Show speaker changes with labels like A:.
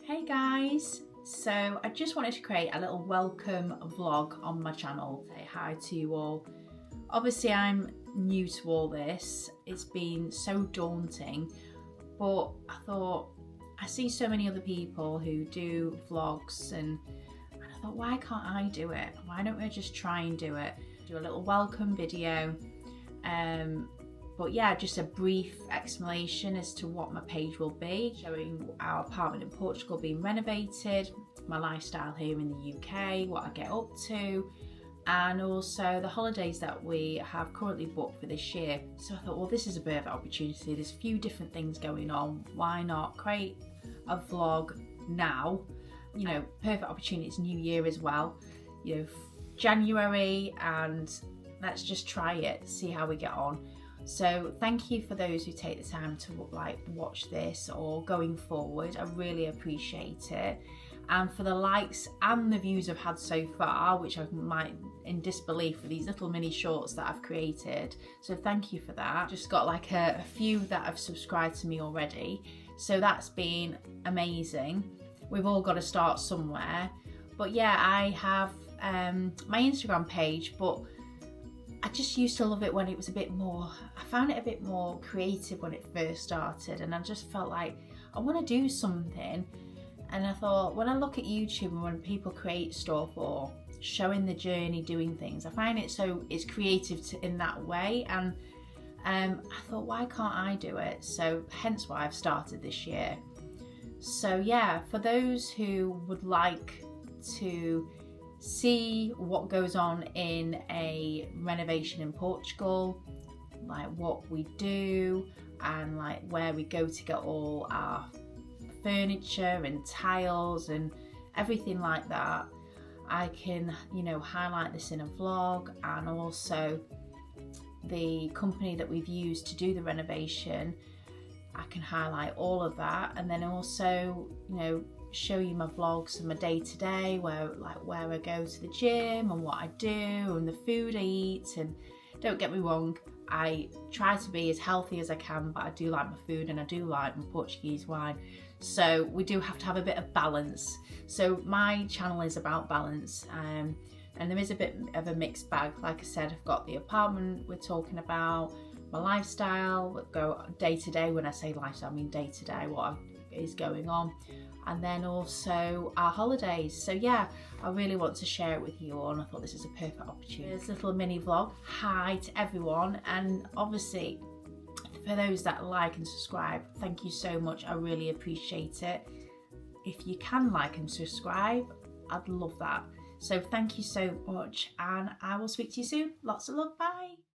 A: Hey guys, so I just wanted to create a little welcome vlog on my channel. Say hi to you all. Obviously I'm new to all this, it's been so daunting, but I thought I see so many other people who do vlogs and I thought, why can't I do it? Why don't I just try and do it? Do a little welcome video. But yeah, just a brief explanation as to what my page will be, showing our apartment in Portugal being renovated, my lifestyle here in the UK, what I get up to, and also the holidays that we have currently booked for this year. So I thought, well, this is a perfect opportunity. There's a few different things going on. Why not create a vlog now? You know, perfect opportunity. It's New Year as well. You know, January, and let's just try it, see how we get on. So thank you for those who take the time to watch this or going forward. I really appreciate it. And for the likes and the views I've had so far, which I might in disbelief for these little mini shorts that I've created. So thank you for that. Just got like a few that have subscribed to me already. So that's been amazing. We've all got to start somewhere. But yeah, I have my Instagram page, but I just used to love it when it was a bit more, I found it a bit more creative when it first started, and I just felt like I want to do something. And I thought, when I look at YouTube and when people create stuff or showing the journey doing things, I find it so it's creative in that way, and I thought, why can't I do it? So hence why I've started this year. So yeah, for those who would like to see what goes on in a renovation in Portugal, like what we do and like where we go to get all our furniture and tiles and everything like that, I can, you know, highlight this in a vlog. And also the company that we've used to do the renovation, I can highlight all of that. And then also, you know, show you my vlogs and my day-to-day, where I go to the gym and what I do and the food I eat. And don't get me wrong, I try to be as healthy as I can, but I do like my food and I do like my Portuguese wine, so we do have to have a bit of balance. So my channel is about balance, and there is a bit of a mixed bag. Like I said, I've got the apartment we're talking about, my lifestyle, go day to day. When I say lifestyle, I mean day to day, what is going on, and then also our holidays. So yeah, I really want to share it with you all, and I thought this is a perfect opportunity. This little mini vlog. Hi to everyone, and obviously for those that like and subscribe, thank you so much. I really appreciate it. If you can like and subscribe, I'd love that. So thank you so much, and I will speak to you soon. Lots of love, bye.